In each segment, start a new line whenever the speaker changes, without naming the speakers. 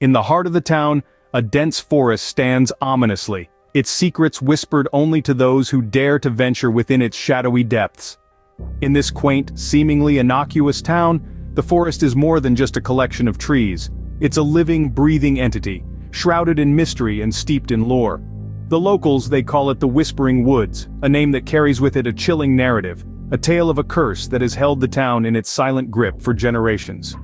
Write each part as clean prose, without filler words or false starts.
In the heart of the town, a dense forest stands ominously, its secrets whispered only to those who dare to venture within its shadowy depths. In this quaint, seemingly innocuous town, the forest is more than just a collection of trees. It's a living, breathing entity, shrouded in mystery and steeped in lore. The locals, they call it the Whispering Woods, a name that carries with it a chilling narrative, a tale of a curse that has held the town in its silent grip for generations.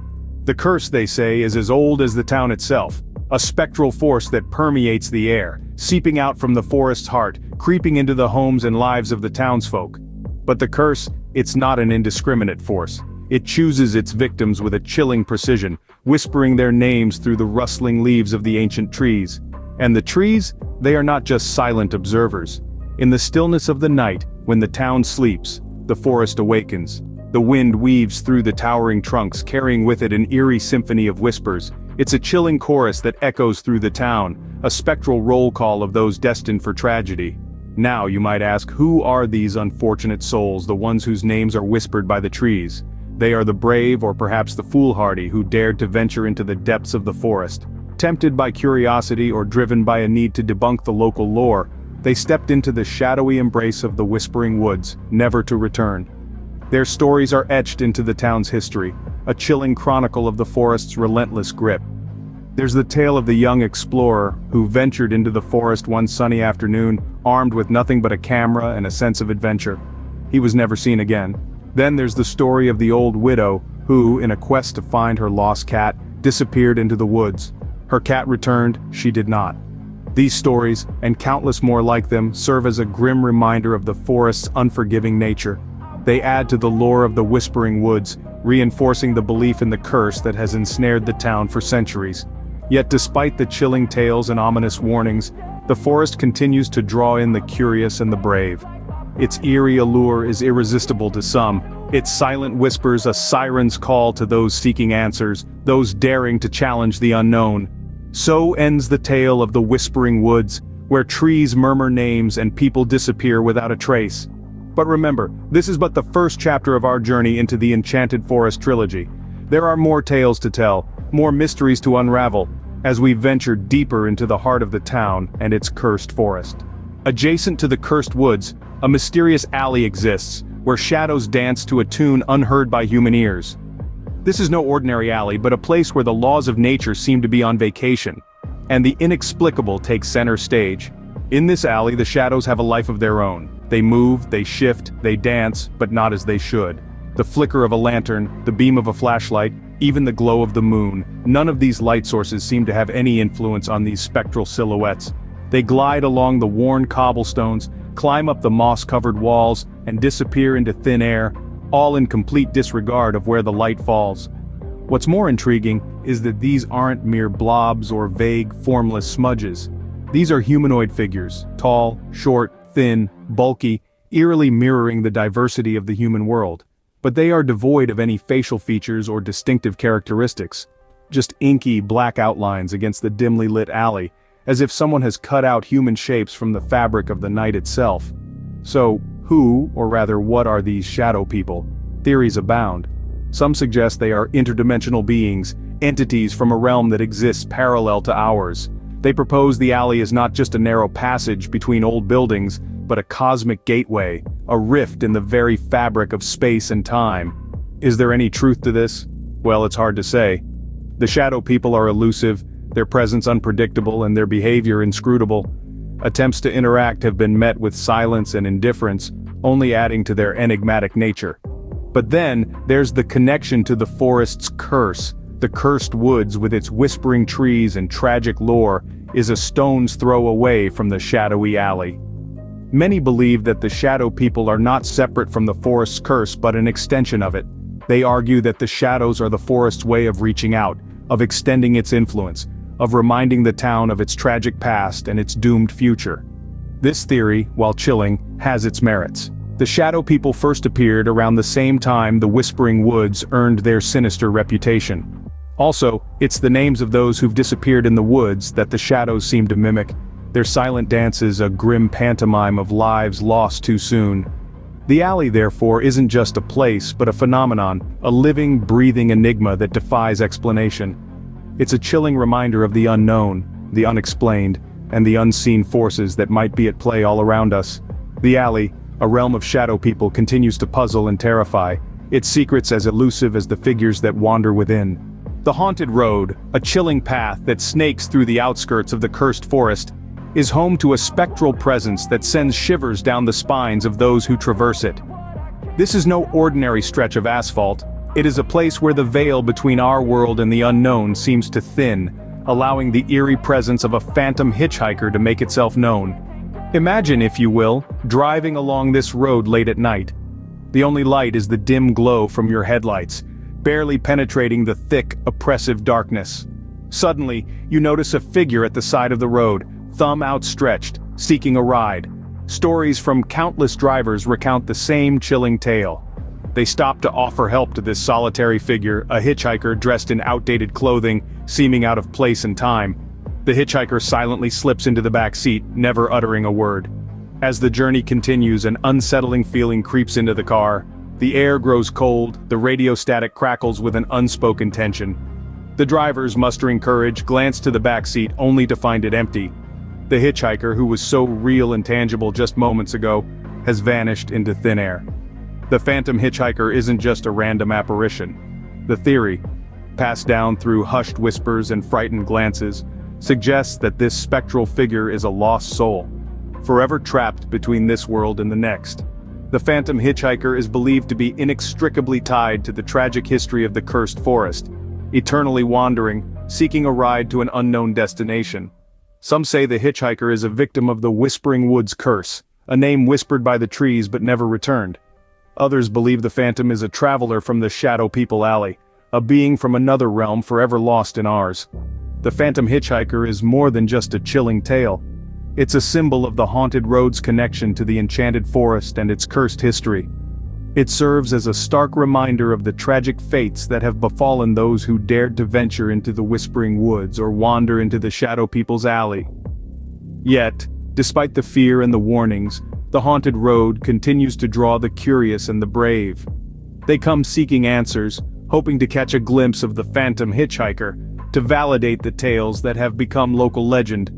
The curse, they say, is as old as the town itself, a spectral force that permeates the air, seeping out from the forest's heart, creeping into the homes and lives of the townsfolk. But the curse, it's not an indiscriminate force. It chooses its victims with a chilling precision, whispering their names through the rustling leaves of the ancient trees. And the trees, they are not just silent observers. In the stillness of the night, when the town sleeps, the forest awakens. The wind weaves through the towering trunks, carrying with it an eerie symphony of whispers. It's a chilling chorus that echoes through the town, a spectral roll call of those destined for tragedy. Now you might ask, who are these unfortunate souls, the ones whose names are whispered by the trees? They are the brave, or perhaps the foolhardy, who dared to venture into the depths of the forest. Tempted by curiosity or driven by a need to debunk the local lore, they stepped into the shadowy embrace of the Whispering Woods, never to return. Their stories are etched into the town's history, a chilling chronicle of the forest's relentless grip. There's the tale of the young explorer who ventured into the forest one sunny afternoon, armed with nothing but a camera and a sense of adventure. He was never seen again. Then there's the story of the old widow who, in a quest to find her lost cat, disappeared into the woods. Her cat returned, she did not. These stories, and countless more like them, serve as a grim reminder of the forest's unforgiving nature. They add to the lore of the Whispering Woods, reinforcing the belief in the curse that has ensnared the town for centuries. Yet despite the chilling tales and ominous warnings, the forest continues to draw in the curious and the brave. Its eerie allure is irresistible to some, its silent whispers a siren's call to those seeking answers, those daring to challenge the unknown. So ends the tale of the Whispering Woods, where trees murmur names and people disappear without a trace. But remember, this is but the first chapter of our journey into the Enchanted Forest Trilogy. There are more tales to tell, more mysteries to unravel, as we venture deeper into the heart of the town and its cursed forest. Adjacent to the cursed woods, a mysterious alley exists, where shadows dance to a tune unheard by human ears. This is no ordinary alley, but a place where the laws of nature seem to be on vacation, and the inexplicable takes center stage. In this alley, the shadows have a life of their own. They move, they shift, they dance, but not as they should. The flicker of a lantern, the beam of a flashlight, even the glow of the moon, none of these light sources seem to have any influence on these spectral silhouettes. They glide along the worn cobblestones, climb up the moss-covered walls, and disappear into thin air, all in complete disregard of where the light falls. What's more intriguing is that these aren't mere blobs or vague, formless smudges. These are humanoid figures, tall, short, thin, bulky, eerily mirroring the diversity of the human world. But they are devoid of any facial features or distinctive characteristics. Just inky, black outlines against the dimly lit alley, as if someone has cut out human shapes from the fabric of the night itself. So, who, or rather what are these shadow people? Theories abound. Some suggest they are interdimensional beings, entities from a realm that exists parallel to ours. They propose the alley is not just a narrow passage between old buildings, but a cosmic gateway, a rift in the very fabric of space and time. Is there any truth to this? Well, it's hard to say. The shadow people are elusive, their presence unpredictable and their behavior inscrutable. Attempts to interact have been met with silence and indifference, only adding to their enigmatic nature. But then, there's the connection to the forest's curse. The cursed woods with its whispering trees and tragic lore is a stone's throw away from the shadowy alley. Many believe that the shadow people are not separate from the forest's curse but an extension of it. They argue that the shadows are the forest's way of reaching out, of extending its influence, of reminding the town of its tragic past and its doomed future. This theory, while chilling, has its merits. The shadow people first appeared around the same time the Whispering Woods earned their sinister reputation. Also, it's the names of those who've disappeared in the woods that the shadows seem to mimic, their silent dances a grim pantomime of lives lost too soon. The alley, therefore, isn't just a place but a phenomenon, a living, breathing enigma that defies explanation. It's a chilling reminder of the unknown, the unexplained, and the unseen forces that might be at play all around us. The alley, a realm of shadow people, continues to puzzle and terrify, its secrets as elusive as the figures that wander within. The haunted road, a chilling path that snakes through the outskirts of the cursed forest, is home to a spectral presence that sends shivers down the spines of those who traverse it. This is no ordinary stretch of asphalt. It is a place where the veil between our world and the unknown seems to thin, allowing the eerie presence of a phantom hitchhiker to make itself known. Imagine, if you will, driving along this road late at night. The only light is the dim glow from your headlights, barely penetrating the thick, oppressive darkness. Suddenly, you notice a figure at the side of the road, thumb outstretched, seeking a ride. Stories from countless drivers recount the same chilling tale. They stop to offer help to this solitary figure, a hitchhiker dressed in outdated clothing, seeming out of place and time. The hitchhiker silently slips into the back seat, never uttering a word. As the journey continues, an unsettling feeling creeps into the car. The air grows cold, the radio static crackles with an unspoken tension. The drivers, mustering courage, glance to the back seat only to find it empty. The hitchhiker, who was so real and tangible just moments ago, has vanished into thin air. The phantom hitchhiker isn't just a random apparition. The theory, passed down through hushed whispers and frightened glances, suggests that this spectral figure is a lost soul, forever trapped between this world and the next. The phantom hitchhiker is believed to be inextricably tied to the tragic history of the cursed forest, eternally wandering, seeking a ride to an unknown destination. Some say the hitchhiker is a victim of the Whispering Woods curse, a name whispered by the trees but never returned. Others believe the phantom is a traveler from the Shadow People Alley, a being from another realm forever lost in ours. The phantom hitchhiker is more than just a chilling tale. It's a symbol of the haunted road's connection to the enchanted forest and its cursed history. It serves as a stark reminder of the tragic fates that have befallen those who dared to venture into the Whispering Woods or wander into the Shadow People's Alley. Yet, despite the fear and the warnings, the haunted road continues to draw the curious and the brave. They come seeking answers, hoping to catch a glimpse of the phantom hitchhiker, to validate the tales that have become local legend.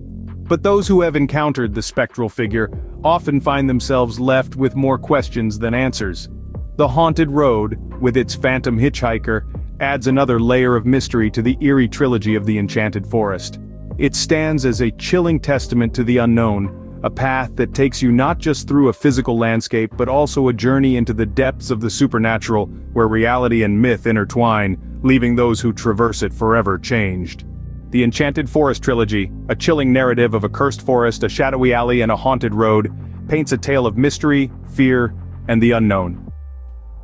But those who have encountered the spectral figure often find themselves left with more questions than answers. The haunted road, with its phantom hitchhiker, adds another layer of mystery to the eerie trilogy of the Enchanted Forest. It stands as a chilling testament to the unknown, a path that takes you not just through a physical landscape but also a journey into the depths of the supernatural, where reality and myth intertwine, leaving those who traverse it forever changed. The Enchanted Forest Trilogy, a chilling narrative of a cursed forest, a shadowy alley, and a haunted road, paints a tale of mystery, fear, and the unknown.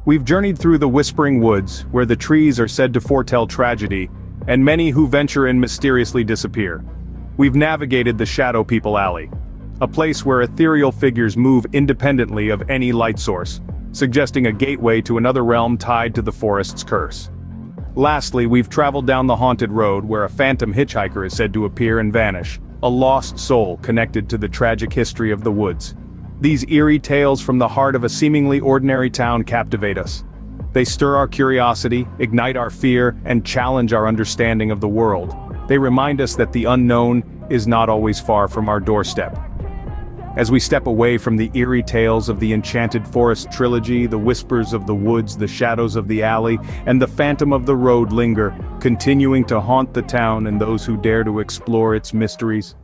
We've journeyed through the Whispering Woods, where the trees are said to foretell tragedy, and many who venture in mysteriously disappear. We've navigated the Shadow People Alley, a place where ethereal figures move independently of any light source, suggesting a gateway to another realm tied to the forest's curse. Lastly, we've traveled down the haunted road where a phantom hitchhiker is said to appear and vanish, a lost soul connected to the tragic history of the woods. These eerie tales from the heart of a seemingly ordinary town captivate us. They stir our curiosity, ignite our fear, and challenge our understanding of the world. They remind us that the unknown is not always far from our doorstep. As we step away from the eerie tales of the Enchanted Forest Trilogy, the whispers of the woods, the shadows of the alley, and the phantom of the road linger, continuing to haunt the town and those who dare to explore its mysteries.